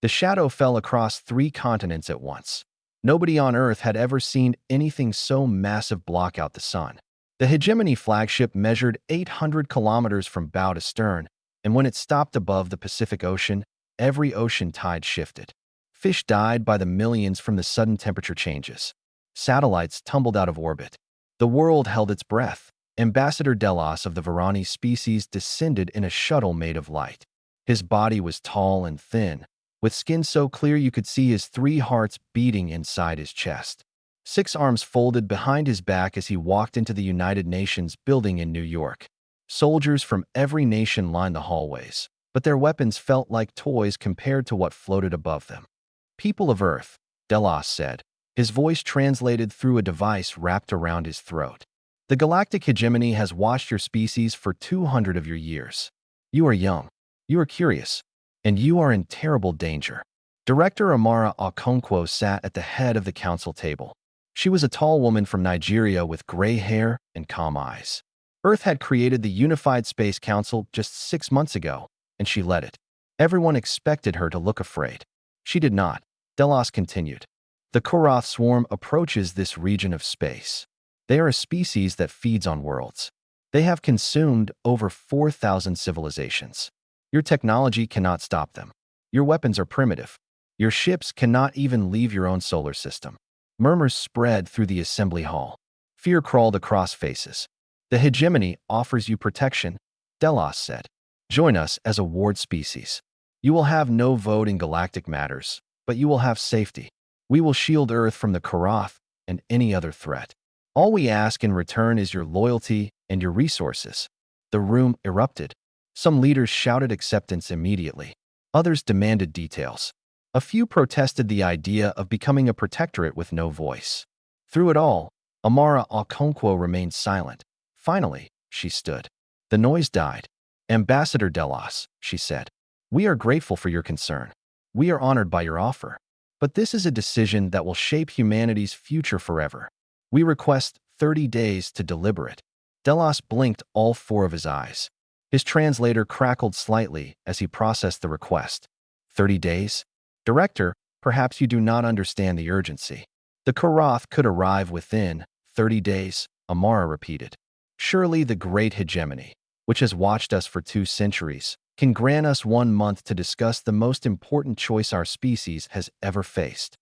The shadow fell across 3 continents at once. Nobody on Earth had ever seen anything so massive block out the sun. The Hegemony flagship measured 800 kilometers from bow to stern, and when it stopped above the Pacific Ocean, every ocean tide shifted. Fish died by the millions from the sudden temperature changes. Satellites tumbled out of orbit. The world held its breath. Ambassador Delos of the Varani species descended in a shuttle made of light. His body was tall and thin, with skin so clear you could see his 3 hearts beating inside his chest. 6 arms folded behind his back as he walked into the United Nations building in New York. Soldiers from every nation lined the hallways, but their weapons felt like toys compared to what floated above them. "People of Earth," Delos said, his voice translated through a device wrapped around his throat. "The galactic hegemony has watched your species for 200 of your years. You are young, you are curious, and you are in terrible danger." Director Amara Okonkwo sat at the head of the council table. She was a tall woman from Nigeria with gray hair and calm eyes. Earth had created the Unified Space Council just 6 months ago, and she led it. Everyone expected her to look afraid. She did not. Delos continued. "The Koroth swarm approaches this region of space. They are a species that feeds on worlds. They have consumed over 4,000 civilizations. Your technology cannot stop them. Your weapons are primitive. Your ships cannot even leave your own solar system." Murmurs spread through the assembly hall. Fear crawled across faces. "The hegemony offers you protection," Delos said. "Join us as a ward species. You will have no vote in galactic matters, but you will have safety. We will shield Earth from the Koroth and any other threat. All we ask in return is your loyalty and your resources." The room erupted. Some leaders shouted acceptance immediately. Others demanded details. A few protested the idea of becoming a protectorate with no voice. Through it all, Amara Okonkwo remained silent. Finally, she stood. The noise died. "Ambassador Delos," she said, "we are grateful for your concern. We are honored by your offer. But this is a decision that will shape humanity's future forever. We request 30 days to deliberate." Delos blinked all 4 of his eyes. His translator crackled slightly as he processed the request. 30 days? "Director, perhaps you do not understand the urgency. The Koroth could arrive within 30 days, Amara repeated. "Surely the great hegemony, which has watched us for 2 centuries, can grant us 1 month to discuss the most important choice our species has ever faced."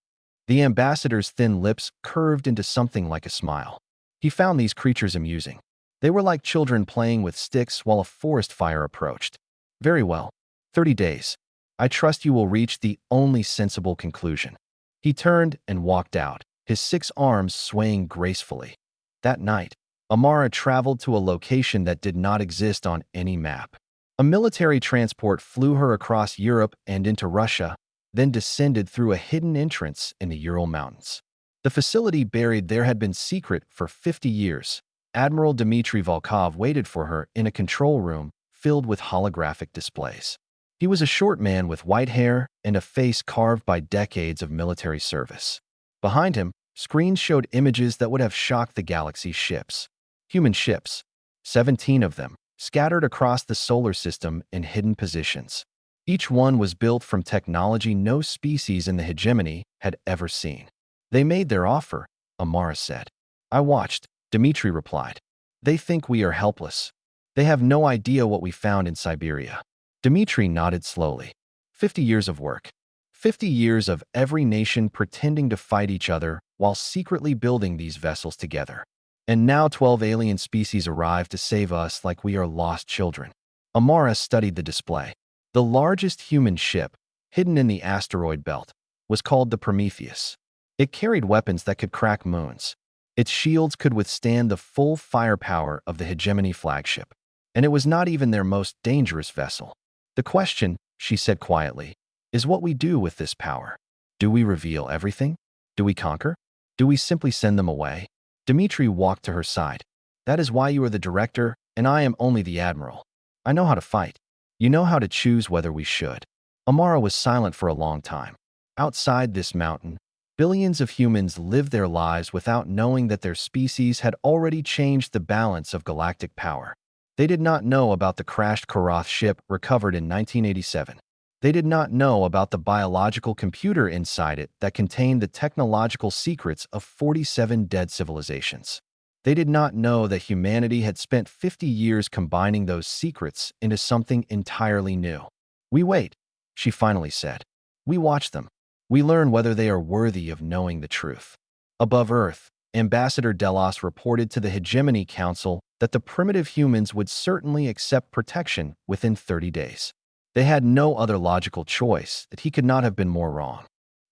The ambassador's thin lips curved into something like a smile. He found these creatures amusing. They were like children playing with sticks while a forest fire approached. "Very well. 30 days. I trust you will reach the only sensible conclusion." He turned and walked out, his 6 arms swaying gracefully. That night, Amara traveled to a location that did not exist on any map. A military transport flew her across Europe and into Russia, then descended through a hidden entrance in the Ural Mountains. The facility buried there had been secret for 50 years. Admiral Dmitry Volkov waited for her in a control room filled with holographic displays. He was a short man with white hair and a face carved by decades of military service. Behind him, screens showed images that would have shocked the galaxy's ships. Human ships, 17 of them, scattered across the solar system in hidden positions. Each one was built from technology no species in the hegemony had ever seen. "They made their offer," Amara said. "I watched," Dmitry replied. "They think we are helpless. They have no idea what we found in Siberia." Dmitry nodded slowly. 50 years of work. 50 years of every nation pretending to fight each other while secretly building these vessels together. And now 12 alien species arrive to save us like we are lost children. Amara studied the display. The largest human ship, hidden in the asteroid belt, was called the Prometheus. It carried weapons that could crack moons. Its shields could withstand the full firepower of the Hegemony flagship. And it was not even their most dangerous vessel. "The question," she said quietly, "is what we do with this power. Do we reveal everything? Do we conquer? Do we simply send them away?" Dmitry walked to her side. "That is why you are the director, and I am only the admiral. I know how to fight. You know how to choose whether we should." Amara was silent for a long time. Outside this mountain, billions of humans lived their lives without knowing that their species had already changed the balance of galactic power. They did not know about the crashed Koroth ship recovered in 1987. They did not know about the biological computer inside it that contained the technological secrets of 47 dead civilizations. They did not know that humanity had spent 50 years combining those secrets into something entirely new. "We wait," she finally said. "We watch them. We learn whether they are worthy of knowing the truth." Above Earth, Ambassador Delos reported to the Hegemony Council that the primitive humans would certainly accept protection within 30 days. They had no other logical choice, that he could not have been more wrong.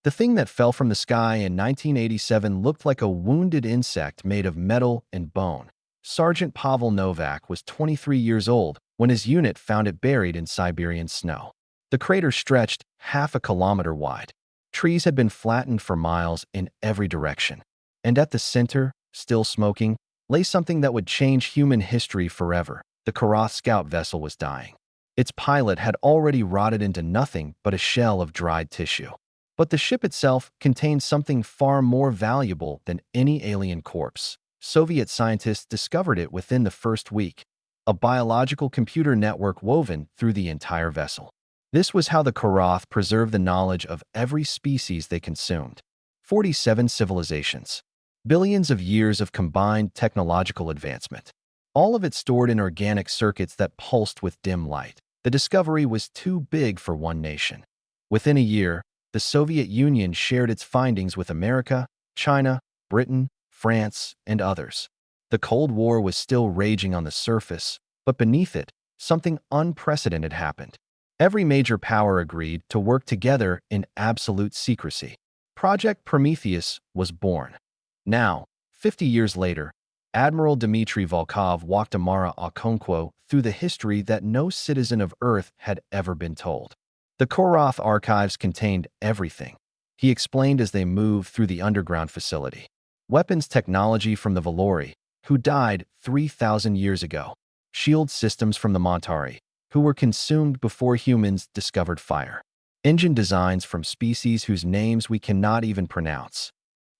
The thing that fell from the sky in 1987 looked like a wounded insect made of metal and bone. Sergeant Pavel Novak was 23 years old when his unit found it buried in Siberian snow. The crater stretched half a kilometer wide. Trees had been flattened for miles in every direction. And at the center, still smoking, lay something that would change human history forever. The Karath scout vessel was dying. Its pilot had already rotted into nothing but a shell of dried tissue. But the ship itself contained something far more valuable than any alien corpse. Soviet scientists discovered it within the first week, a biological computer network woven through the entire vessel. This was how the Karath preserved the knowledge of every species they consumed. 47 civilizations. Billions of years of combined technological advancement. All of it stored in organic circuits that pulsed with dim light. The discovery was too big for one nation. Within a year, the Soviet Union shared its findings with America, China, Britain, France, and others. The Cold War was still raging on the surface, but beneath it, something unprecedented happened. Every major power agreed to work together in absolute secrecy. Project Prometheus was born. Now, 50 years later, Admiral Dmitry Volkov walked Amara Okonkwo through the history that no citizen of Earth had ever been told. The Koroth archives contained everything, he explained as they moved through the underground facility. Weapons technology from the Valori, who died 3,000 years ago. Shield systems from the Montari, who were consumed before humans discovered fire. Engine designs from species whose names we cannot even pronounce.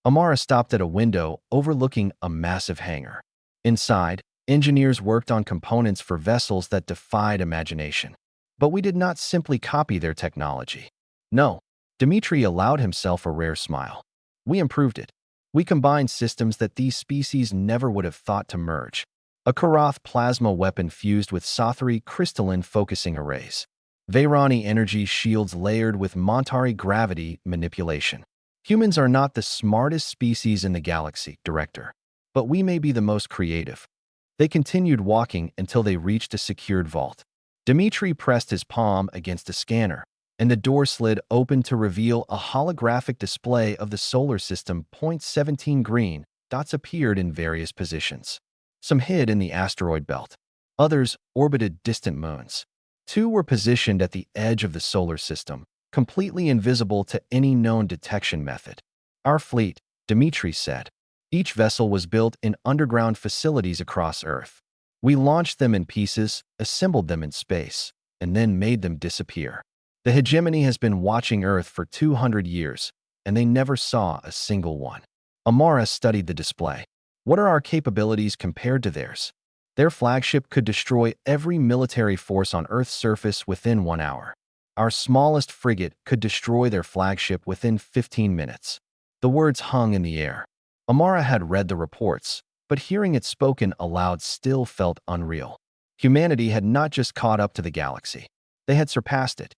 Amara stopped at a window overlooking a massive hangar. Inside, engineers worked on components for vessels that defied imagination. But we did not simply copy their technology. No, Dmitry allowed himself a rare smile. We improved it. We combined systems that these species never would have thought to merge. A Karath plasma weapon fused with Sothari crystalline focusing arrays. Vairani energy shields layered with Montari gravity manipulation. Humans are not the smartest species in the galaxy, Director, but we may be the most creative. They continued walking until they reached a secured vault. Dmitry pressed his palm against a scanner, and the door slid open to reveal a holographic display of the solar system. 17 green dots appeared in various positions. Some hid in the asteroid belt. Others orbited distant moons. 2 were positioned at the edge of the solar system, completely invisible to any known detection method. Our fleet, Dmitry said. Each vessel was built in underground facilities across Earth. We launched them in pieces, assembled them in space, and then made them disappear. The hegemony has been watching Earth for 200 years, and they never saw a single one. Amara studied the display. What are our capabilities compared to theirs? Their flagship could destroy every military force on Earth's surface within 1 hour. Our smallest frigate could destroy their flagship within 15 minutes. The words hung in the air. Amara had read the reports, but hearing it spoken aloud still felt unreal. Humanity had not just caught up to the galaxy. They had surpassed it.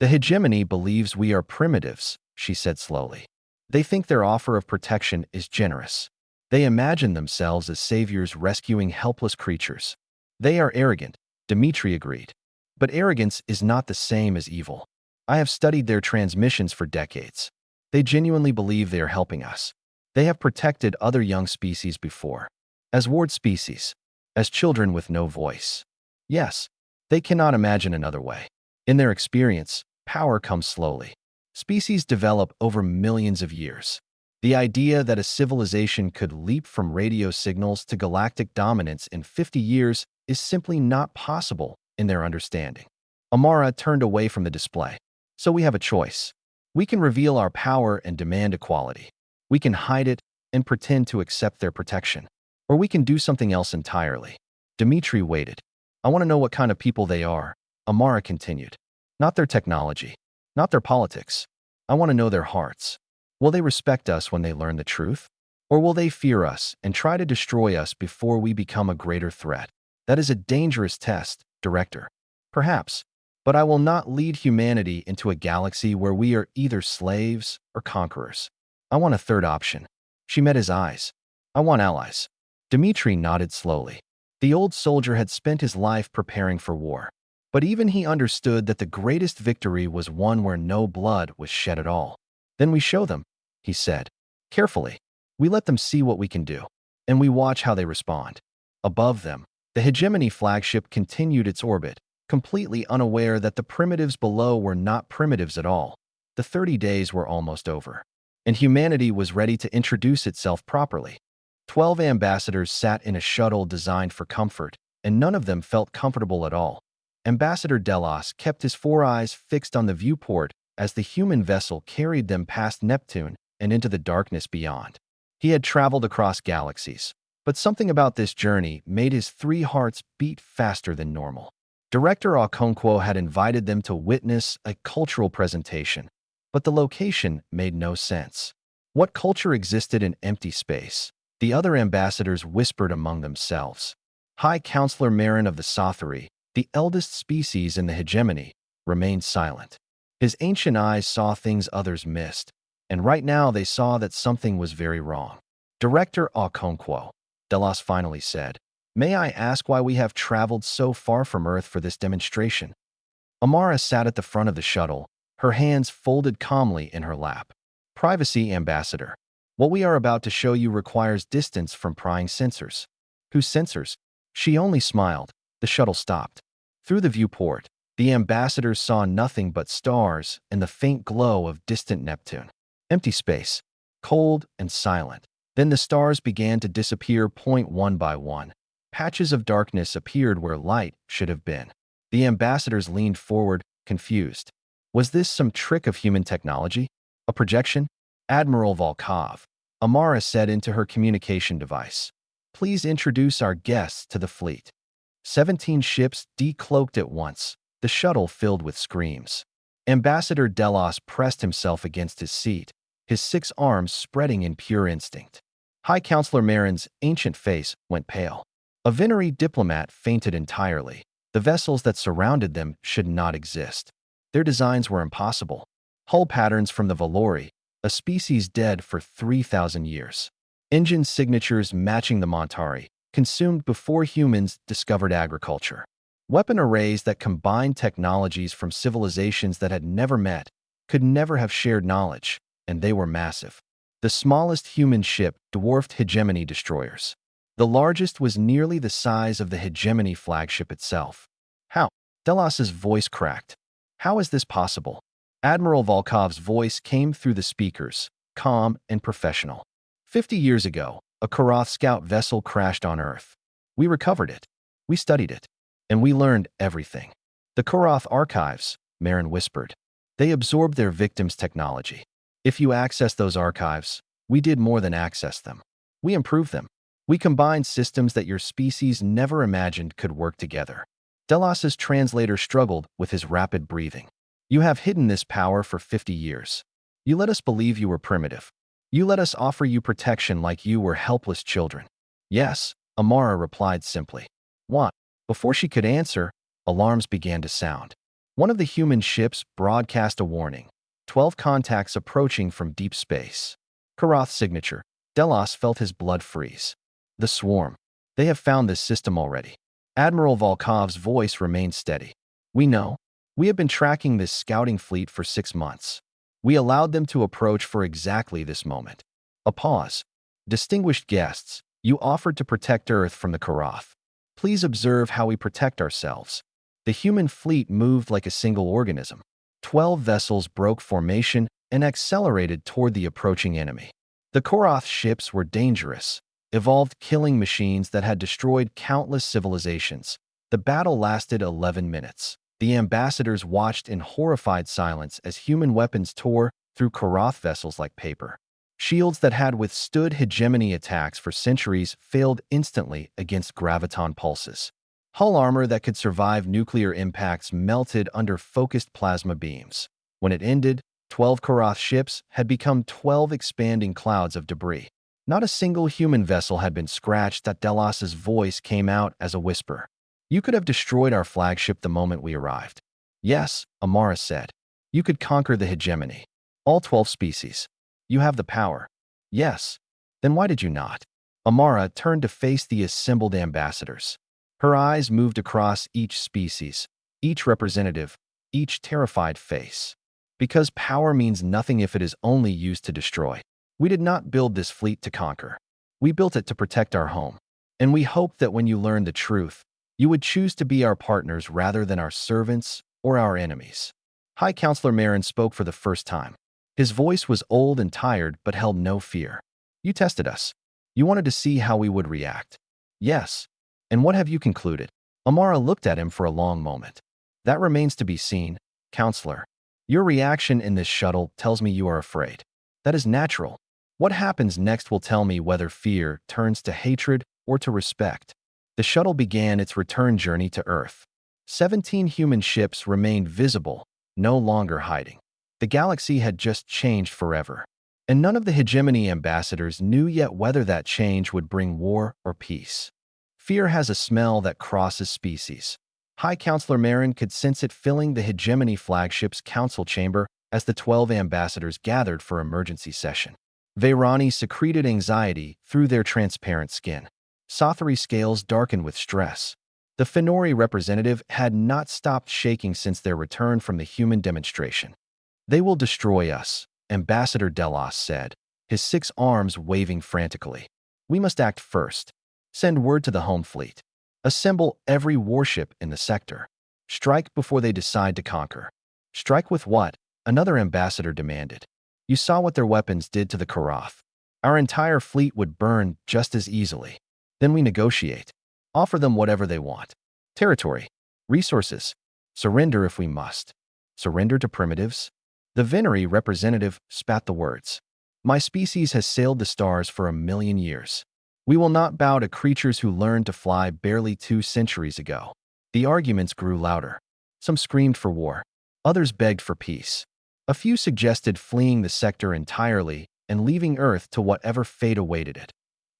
The hegemony believes we are primitives, she said slowly. They think their offer of protection is generous. They imagine themselves as saviors rescuing helpless creatures. They are arrogant, Dmitry agreed. But arrogance is not the same as evil. I have studied their transmissions for decades. They genuinely believe they are helping us. They have protected other young species before. As ward species. As children with no voice. Yes, they cannot imagine another way. In their experience, power comes slowly. Species develop over millions of years. The idea that a civilization could leap from radio signals to galactic dominance in 50 years is simply not possible in their understanding. Amara turned away from the display. So we have a choice. We can reveal our power and demand equality. We can hide it and pretend to accept their protection. Or we can do something else entirely. Dmitry waited. I want to know what kind of people they are, Amara continued. Not their technology. Not their politics. I want to know their hearts. Will they respect us when they learn the truth? Or will they fear us and try to destroy us before we become a greater threat? That is a dangerous test, Director. Perhaps. But I will not lead humanity into a galaxy where we are either slaves or conquerors. I want a third option. She met his eyes. I want allies. Dmitri nodded slowly. The old soldier had spent his life preparing for war. But even he understood that the greatest victory was one where no blood was shed at all. Then we show them, he said. Carefully. We let them see what we can do. And we watch how they respond. Above them, the hegemony flagship continued its orbit, completely unaware that the primitives below were not primitives at all. The 30 days were almost over, and humanity was ready to introduce itself properly. 12 ambassadors sat in a shuttle designed for comfort, and none of them felt comfortable at all. Ambassador Delos kept his 4 eyes fixed on the viewport as the human vessel carried them past Neptune and into the darkness beyond. He had traveled across galaxies, but something about this journey made his 3 hearts beat faster than normal. Director Okonkwo had invited them to witness a cultural presentation, but the location made no sense. What culture existed in empty space? The other ambassadors whispered among themselves. High Counselor Marin of the Sothary, the eldest species in the hegemony, remained silent. His ancient eyes saw things others missed, and right now they saw that something was very wrong. Director Okonkwo, Delos finally said, may I ask why we have traveled so far from Earth for this demonstration? Amara sat at the front of the shuttle, her hands folded calmly in her lap. Privacy, Ambassador. What we are about to show you requires distance from prying sensors. Whose sensors? She only smiled. The shuttle stopped. Through the viewport, the ambassadors saw nothing but stars and the faint glow of distant Neptune. Empty space, cold and silent. Then the stars began to disappear one by one. Patches of darkness appeared where light should have been. The ambassadors leaned forward, confused. Was this some trick of human technology? A projection? Admiral Volkov, Amara said into her communication device. Please introduce our guests to the fleet. 17 ships decloaked at once, the shuttle filled with screams. Ambassador Delos pressed himself against his seat, his 6 arms spreading in pure instinct. High Counselor Marin's ancient face went pale. A Venery diplomat fainted entirely. The vessels that surrounded them should not exist. Their designs were impossible. Hull patterns from the Valori, a species dead for 3,000 years. Engine signatures matching the Montari, consumed before humans discovered agriculture. Weapon arrays that combined technologies from civilizations that had never met, could never have shared knowledge, and they were massive. The smallest human ship dwarfed hegemony destroyers. The largest was nearly the size of the hegemony flagship itself. How? Delos's voice cracked. How is this possible? Admiral Volkov's voice came through the speakers, calm and professional. 50 years ago, a Karath scout vessel crashed on Earth. We recovered it. We studied it. And we learned everything. The Karath archives, Marin whispered. They absorbed their victims' technology. If you access those archives, we did more than access them. We improved them. We combined systems that your species never imagined could work together. Delos's translator struggled with his rapid breathing. You have hidden this power for 50 years. You let us believe you were primitive. You let us offer you protection like you were helpless children. Yes, Amara replied simply. What? Before she could answer, alarms began to sound. One of the human ships broadcast a warning. 12 contacts approaching from deep space. Karath's signature. Delos felt his blood freeze. The swarm. They have found this system already. Admiral Volkov's voice remained steady. We know. We have been tracking this scouting fleet for 6 months. We allowed them to approach for exactly this moment. A pause. Distinguished guests, you offered to protect Earth from the Karath. Please observe how we protect ourselves. The human fleet moved like a single organism. 12 vessels broke formation and accelerated toward the approaching enemy. The Karath ships were dangerous, evolved killing machines that had destroyed countless civilizations. The battle lasted 11 minutes. The ambassadors watched in horrified silence as human weapons tore through Karath vessels like paper. Shields that had withstood hegemony attacks for centuries failed instantly against graviton pulses. Hull armor that could survive nuclear impacts melted under focused plasma beams. When it ended, 12 Karath ships had become 12 expanding clouds of debris. Not a single human vessel had been scratched. That Delas's voice came out as a whisper. You could have destroyed our flagship the moment we arrived. Yes, Amara said. You could conquer the hegemony. All 12 species. You have the power. Yes. Then why did you not? Amara turned to face the assembled ambassadors. Her eyes moved across each species, each representative, each terrified face. Because power means nothing if it is only used to destroy. We did not build this fleet to conquer. We built it to protect our home. And we hoped that when you learned the truth, you would choose to be our partners rather than our servants or our enemies. High Counselor Marin spoke for the first time. His voice was old and tired but held no fear. You tested us. You wanted to see how we would react. Yes. And what have you concluded? Amara looked at him for a long moment. That remains to be seen, Counselor. Your reaction in this shuttle tells me you are afraid. That is natural. What happens next will tell me whether fear turns to hatred or to respect. The shuttle began its return journey to Earth. 17 human ships remained visible, no longer hiding. The galaxy had just changed forever. And none of the hegemony ambassadors knew yet whether that change would bring war or peace. Fear has a smell that crosses species. High Counselor Marin could sense it filling the hegemony flagship's council chamber as the 12 ambassadors gathered for emergency session. Vayrani secreted anxiety through their transparent skin. Sothary scales darkened with stress. The Fenori representative had not stopped shaking since their return from the human demonstration. They will destroy us, Ambassador Delos said, his 6 arms waving frantically. We must act first. Send word to the home fleet. Assemble every warship in the sector. Strike before they decide to conquer. Strike with what? Another ambassador demanded. You saw what their weapons did to the Karath. Our entire fleet would burn just as easily. Then we negotiate. Offer them whatever they want. Territory. Resources. Surrender if we must. Surrender to primitives? The Veneri representative spat the words. My species has sailed the stars for 1,000,000 years. We will not bow to creatures who learned to fly barely 2 centuries ago. The arguments grew louder. Some screamed for war. Others begged for peace. A few suggested fleeing the sector entirely and leaving Earth to whatever fate awaited it.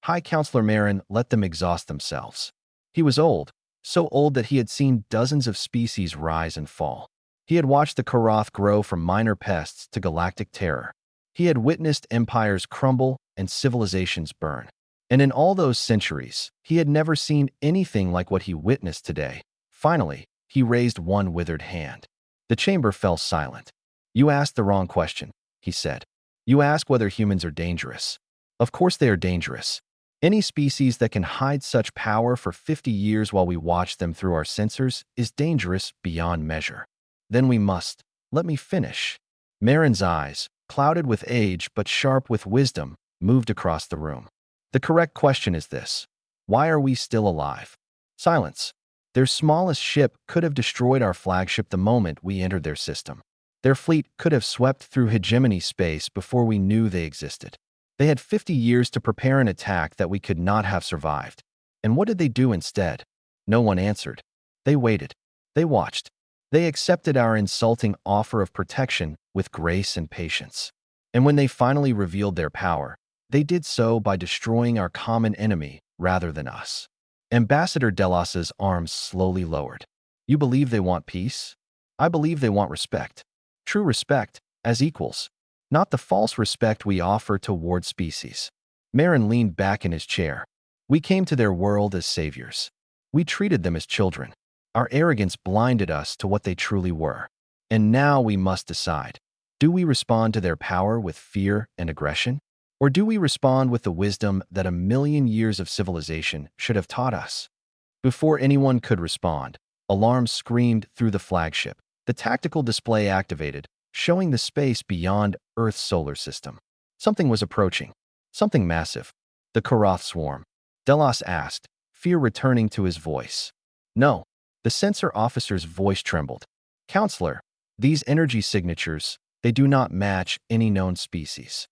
High Counselor Marin let them exhaust themselves. He was old, so old that he had seen dozens of species rise and fall. He had watched the Karath grow from minor pests to galactic terror. He had witnessed empires crumble and civilizations burn. And in all those centuries, he had never seen anything like what he witnessed today. Finally, he raised one withered hand. The chamber fell silent. You asked the wrong question, he said. You ask whether humans are dangerous. Of course they are dangerous. Any species that can hide such power for 50 years while we watch them through our sensors is dangerous beyond measure. Then we must. Let me finish. Marin's eyes, clouded with age but sharp with wisdom, moved across the room. The correct question is this. Why are we still alive? Silence. Their smallest ship could have destroyed our flagship the moment we entered their system. Their fleet could have swept through hegemony space before we knew they existed. They had 50 years to prepare an attack that we could not have survived. And what did they do instead? No one answered. They waited. They watched. They accepted our insulting offer of protection with grace and patience. And when they finally revealed their power, they did so by destroying our common enemy rather than us. Ambassador Delos's arms slowly lowered. You believe they want peace? I believe they want respect. True respect, as equals. Not the false respect we offer toward species. Marin leaned back in his chair. We came to their world as saviors. We treated them as children. Our arrogance blinded us to what they truly were. And now we must decide. Do we respond to their power with fear and aggression? Or do we respond with the wisdom that 1,000,000 years of civilization should have taught us? Before anyone could respond, alarms screamed through the flagship. The tactical display activated, showing the space beyond Earth's solar system. Something was approaching. Something massive. The Karath swarm. Delos asked, fear returning to his voice. No. The sensor officer's voice trembled. Counselor, these energy signatures, they do not match any known species.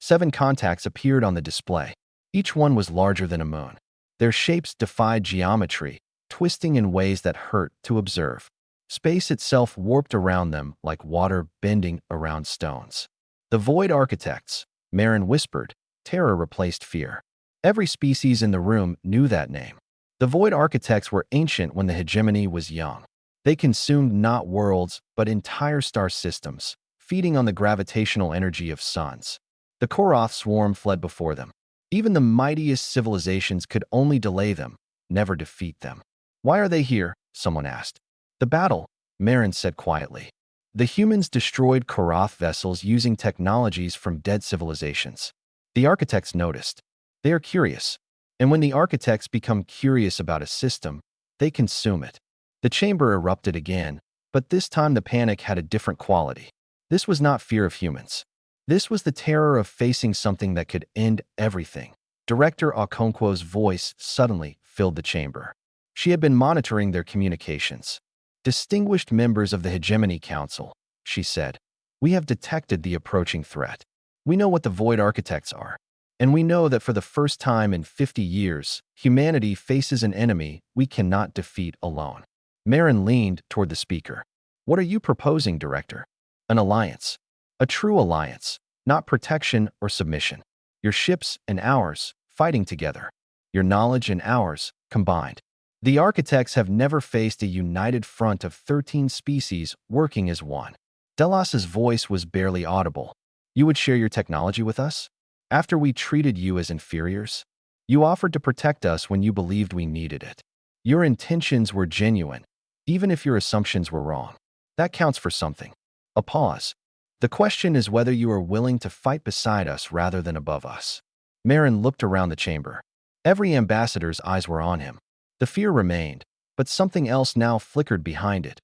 7 contacts appeared on the display. Each one was larger than a moon. Their shapes defied geometry, twisting in ways that hurt to observe. Space itself warped around them like water bending around stones. The Void Architects, Marin whispered. Terror replaced fear. Every species in the room knew that name. The Void Architects were ancient when the hegemony was young. They consumed not worlds, but entire star systems, feeding on the gravitational energy of suns. The Koroth swarm fled before them. Even the mightiest civilizations could only delay them, never defeat them. Why are they here? Someone asked. The battle, Marin said quietly. The humans destroyed Koroth vessels using technologies from dead civilizations. The architects noticed. They are curious. And when the architects become curious about a system, they consume it. The chamber erupted again, but this time the panic had a different quality. This was not fear of humans. This was the terror of facing something that could end everything. Director Okonkwo's voice suddenly filled the chamber. She had been monitoring their communications. Distinguished members of the Hegemony Council, she said, we have detected the approaching threat. We know what the Void Architects are. And we know that for the first time in 50 years, humanity faces an enemy we cannot defeat alone. Marin leaned toward the speaker. What are you proposing, Director? An alliance. A true alliance, not protection or submission. Your ships and ours fighting together. Your knowledge and ours combined. The architects have never faced a united front of 13 species working as one. Delas's voice was barely audible. You would share your technology with us? After we treated you as inferiors? You offered to protect us when you believed we needed it. Your intentions were genuine, even if your assumptions were wrong. That counts for something. A pause. The question is whether you are willing to fight beside us rather than above us. Marin looked around the chamber. Every ambassador's eyes were on him. The fear remained, but something else now flickered behind it.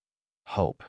Hope.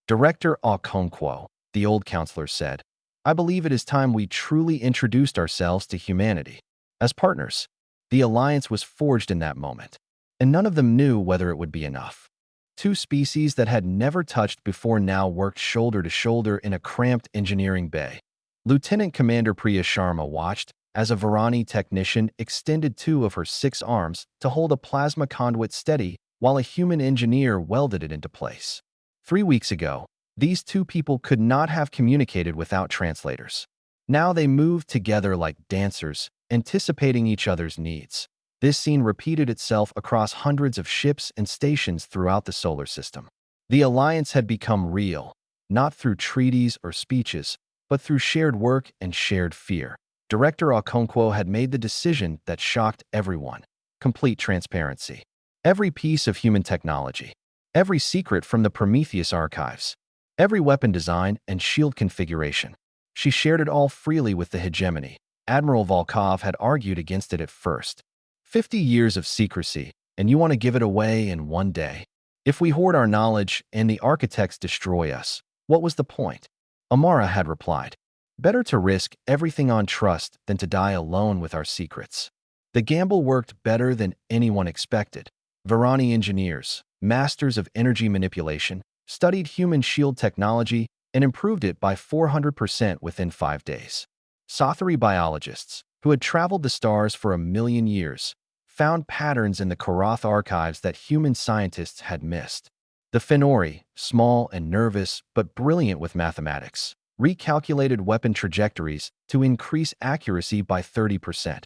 Director Okonkwo, the old counselor said, I believe it is time we truly introduced ourselves to humanity. As partners, the alliance was forged in that moment, and none of them knew whether it would be enough. Two species that had never touched before now worked shoulder to shoulder in a cramped engineering bay. Lieutenant Commander Priya Sharma watched as a Varani technician extended 2 of her 6 arms to hold a plasma conduit steady while a human engineer welded it into place. 3 weeks ago, these 2 people could not have communicated without translators. Now they moved together like dancers, anticipating each other's needs. This scene repeated itself across hundreds of ships and stations throughout the solar system. The alliance had become real, not through treaties or speeches, but through shared work and shared fear. Director Okonkwo had made the decision that shocked everyone. Complete transparency. Every piece of human technology. Every secret from the Prometheus archives. Every weapon design and shield configuration. She shared it all freely with the hegemony. Admiral Volkov had argued against it at first. 50 years of secrecy, and you want to give it away in one day? If we hoard our knowledge and the architects destroy us, what was the point? Amara had replied. Better to risk everything on trust than to die alone with our secrets. The gamble worked better than anyone expected. Varani engineers, masters of energy manipulation, studied human shield technology and improved it by 400% within 5 days. Sothari biologists, who had traveled the stars for 1,000,000 years, found patterns in the Koroth archives that human scientists had missed. The Fenori, small and nervous but brilliant with mathematics, recalculated weapon trajectories to increase accuracy by 30%.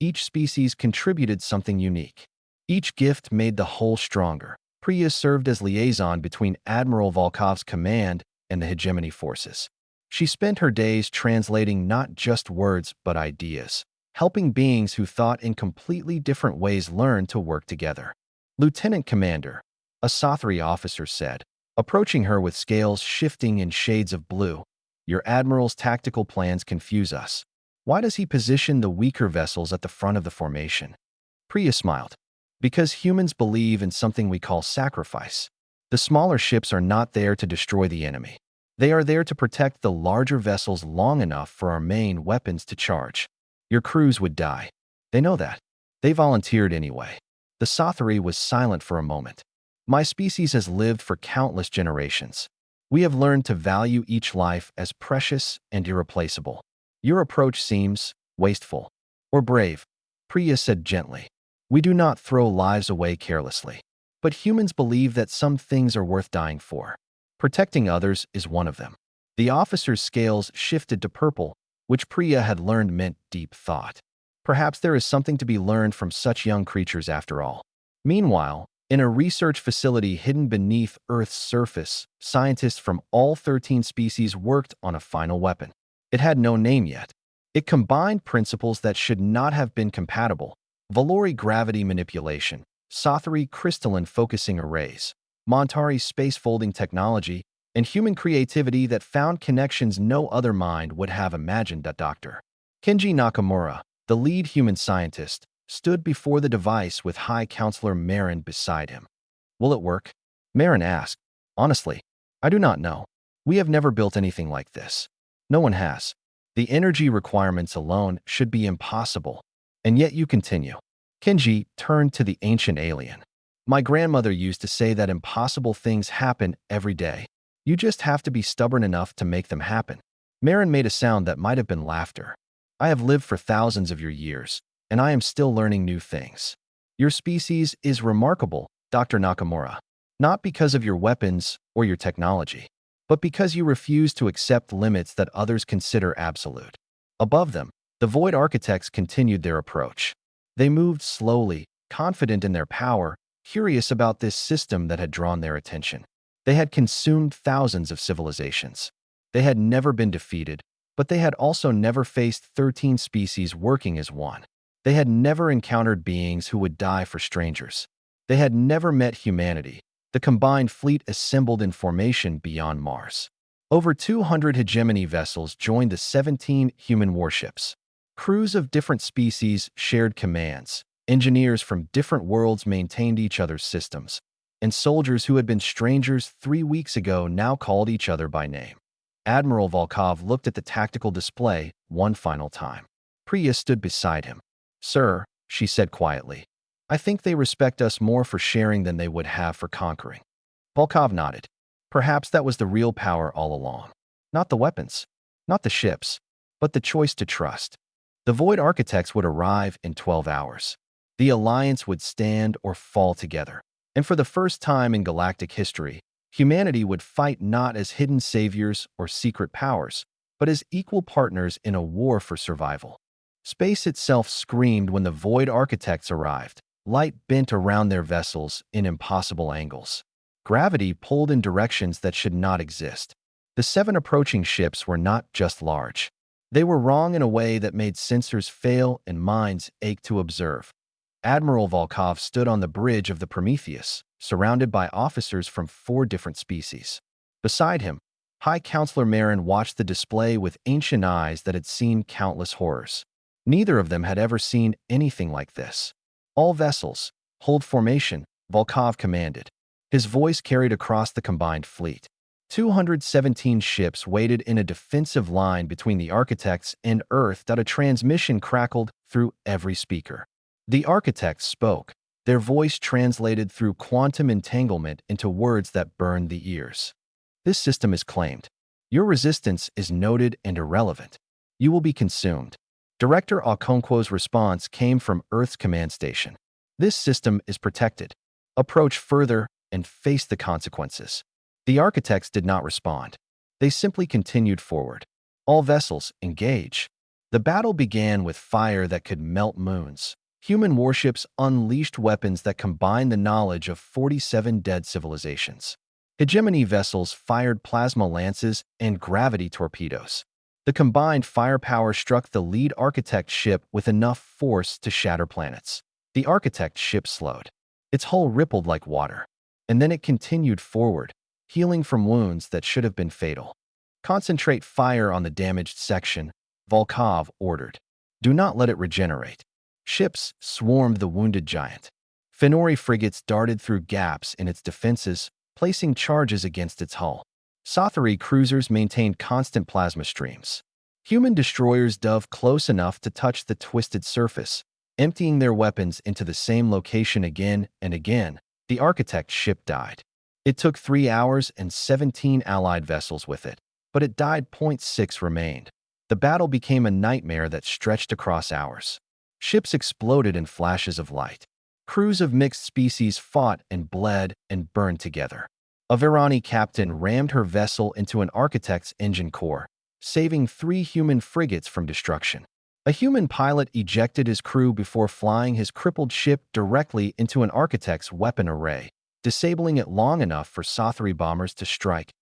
Each species contributed something unique. Each gift made the whole stronger. Priya served as liaison between Admiral Volkov's command and the hegemony forces. She spent her days translating not just words but ideas, helping beings who thought in completely different ways learn to work together. Lieutenant Commander, a Sothari officer said, approaching her with scales shifting in shades of blue, your admiral's tactical plans confuse us. Why does he position the weaker vessels at the front of the formation? Priya smiled. Because humans believe in something we call sacrifice. The smaller ships are not there to destroy the enemy. They are there to protect the larger vessels long enough for our main weapons to charge. Your crews would die. They know that. They volunteered anyway. The Sothari was silent for a moment. My species has lived for countless generations. We have learned to value each life as precious and irreplaceable. Your approach seems wasteful or brave, Priya said gently. We do not throw lives away carelessly. But humans believe that some things are worth dying for. Protecting others is one of them. The officer's scales shifted to purple, which Priya had learned meant deep thought. Perhaps there is something to be learned from such young creatures after all. Meanwhile, in a research facility hidden beneath Earth's surface, scientists from all 13 species worked on a final weapon. It had no name yet. It combined principles that should not have been compatible: Valori gravity manipulation, Sothary crystalline focusing arrays, Montari space-folding technology, and human creativity that found connections no other mind would have imagined. Dr. Kenji Nakamura, the lead human scientist, stood before the device with High Counselor Marin beside him. "Will it work?" Marin asked. "Honestly, I do not know. We have never built anything like this. No one has. The energy requirements alone should be impossible. And yet you continue." Kenji turned to the ancient alien. "My grandmother used to say that impossible things happen every day. You just have to be stubborn enough to make them happen." Marin made a sound that might have been laughter. "I have lived for thousands of your years, and I am still learning new things. Your species is remarkable, Dr. Nakamura, not because of your weapons or your technology, but because you refuse to accept limits that others consider absolute." Above them, the Void Architects continued their approach. They moved slowly, confident in their power, curious about this system that had drawn their attention. They had consumed thousands of civilizations. They had never been defeated, but they had also never faced 13 species working as one. They had never encountered beings who would die for strangers. They had never met humanity, the combined fleet assembled in formation beyond Mars. Over 200 hegemony vessels joined the 17 human warships. Crews of different species shared commands. Engineers from different worlds maintained each other's systems. And soldiers who had been strangers 3 weeks ago now called each other by name. Admiral Volkov looked at the tactical display one final time. Priya stood beside him. "Sir," she said quietly, "I think they respect us more for sharing than they would have for conquering." Volkov nodded. Perhaps that was the real power all along. Not the weapons, not the ships, but the choice to trust. The Void Architects would arrive in 12 hours. The Alliance would stand or fall together. And for the first time in galactic history, humanity would fight not as hidden saviors or secret powers, but as equal partners in a war for survival. Space itself screamed when the Void Architects arrived. Light bent around their vessels in impossible angles. Gravity pulled in directions that should not exist. The 7 approaching ships were not just large. They were wrong in a way that made sensors fail and minds ache to observe. Admiral Volkov stood on the bridge of the Prometheus, surrounded by officers from 4 different species. Beside him, High Counselor Marin watched the display with ancient eyes that had seen countless horrors. Neither of them had ever seen anything like this. "All vessels, hold formation," Volkov commanded. His voice carried across the combined fleet. 217 ships waited in a defensive line between the Architects and Earth. A transmission crackled through every speaker. The Architects spoke, their voice translated through quantum entanglement into words that burned the ears. "This system is claimed. Your resistance is noted and irrelevant. You will be consumed." Director Okonkwo's response came from Earth's command station. "This system is protected. Approach further and face the consequences." The Architects did not respond. They simply continued forward. "All vessels, engage." The battle began with fire that could melt moons. Human warships unleashed weapons that combined the knowledge of 47 dead civilizations. Hegemony vessels fired plasma lances and gravity torpedoes. The combined firepower struck the lead Architect ship with enough force to shatter planets. The Architect ship slowed. Its hull rippled like water. And then it continued forward, healing from wounds that should have been fatal. "Concentrate fire on the damaged section," Volkov ordered. "Do not let it regenerate." Ships swarmed the wounded giant. Fenori frigates darted through gaps in its defenses, placing charges against its hull. Sothary cruisers maintained constant plasma streams. Human destroyers dove close enough to touch the twisted surface, emptying their weapons into the same location again and again. The Architect ship died. It took 3 hours and 17 Allied vessels with it, but it died. 0.6 remained. The battle became a nightmare that stretched across hours. Ships exploded in flashes of light. Crews of mixed species fought and bled and burned together. A Virani captain rammed her vessel into an architect's engine core, saving 3 human frigates from destruction. A human pilot ejected his crew before flying his crippled ship directly into an architect's weapon array, disabling it long enough for Sothary bombers to strike.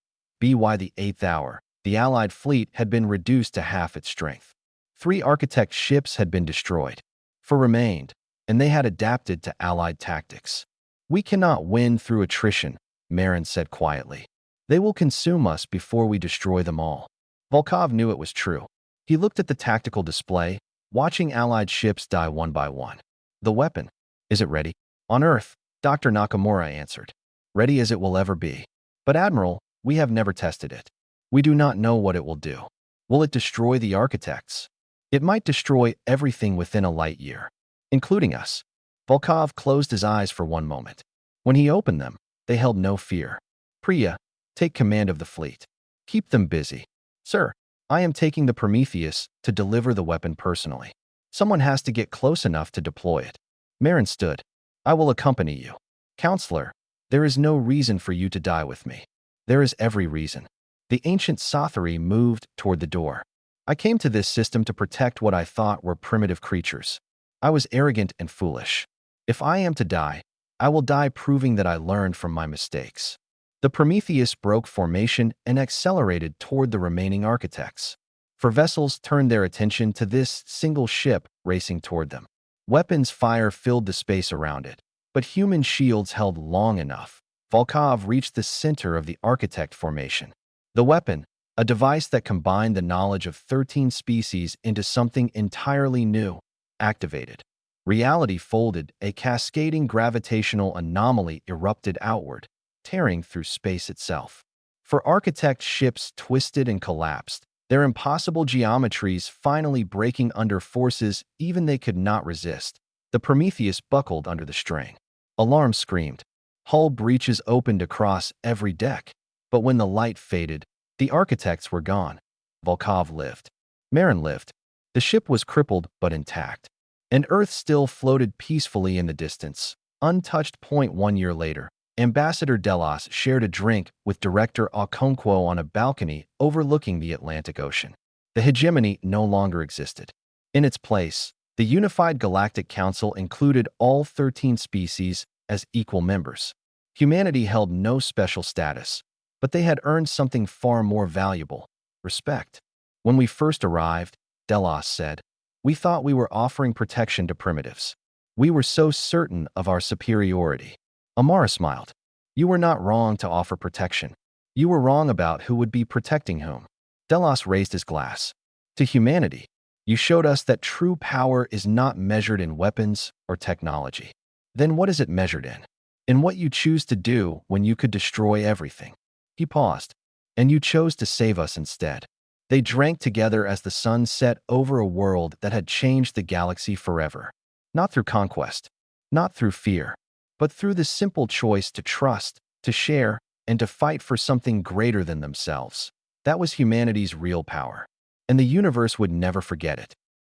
By the 8th hour, the Allied fleet had been reduced to half its strength. 3 architect ships had been destroyed. 4 remained, and they had adapted to Allied tactics. "We cannot win through attrition," Marin said quietly. "They will consume us before we destroy them all." Volkov knew it was true. He looked at the tactical display, watching Allied ships die one by one. "The weapon, is it ready?" "On Earth," Dr. Nakamura answered. "Ready as it will ever be. But Admiral, we have never tested it. We do not know what it will do. Will it destroy the architects? It might destroy everything within a light year, including us." Volkov closed his eyes for one moment. When he opened them, they held no fear. "Priya, take command of the fleet. Keep them busy." "Sir, I am taking the Prometheus to deliver the weapon personally. Someone has to get close enough to deploy it." Marin stood. "I will accompany you." "Counselor, there is no reason for you to die with me." "There is every reason." The ancient Sothary moved toward the door. "I came to this system to protect what I thought were primitive creatures. I was arrogant and foolish. If I am to die, I will die proving that I learned from my mistakes." The Prometheus broke formation and accelerated toward the remaining architects. 4 vessels turned their attention to this single ship racing toward them. Weapons fire filled the space around it, but human shields held long enough. Volkov reached the center of the architect formation. The weapon, a device that combined the knowledge of 13 species into something entirely new, activated. Reality folded, a cascading gravitational anomaly erupted outward, tearing through space itself. For architect ships twisted and collapsed, their impossible geometries finally breaking under forces even they could not resist. The Prometheus buckled under the strain. Alarm screamed. Hull breaches opened across every deck. But when the light faded, the architects were gone. Volkov lived. Marin lived. The ship was crippled but intact. And Earth still floated peacefully in the distance, untouched. 1 year later, Ambassador Delos shared a drink with Director Okonkwo on a balcony overlooking the Atlantic Ocean. The hegemony no longer existed. In its place, the Unified Galactic Council included all 13 species as equal members. Humanity held no special status, but they had earned something far more valuable: respect. "When we first arrived," Delos said, "we thought we were offering protection to primitives. We were so certain of our superiority." Amara smiled. "You were not wrong to offer protection. You were wrong about who would be protecting whom." Delos raised his glass. "To humanity, you showed us that true power is not measured in weapons or technology. Then what is it measured in? In what you choose to do when you could destroy everything." He paused. "And you chose to save us instead." They drank together as the sun set over a world that had changed the galaxy forever. Not through conquest, not through fear, but through the simple choice to trust, to share, and to fight for something greater than themselves. That was humanity's real power. And the universe would never forget it.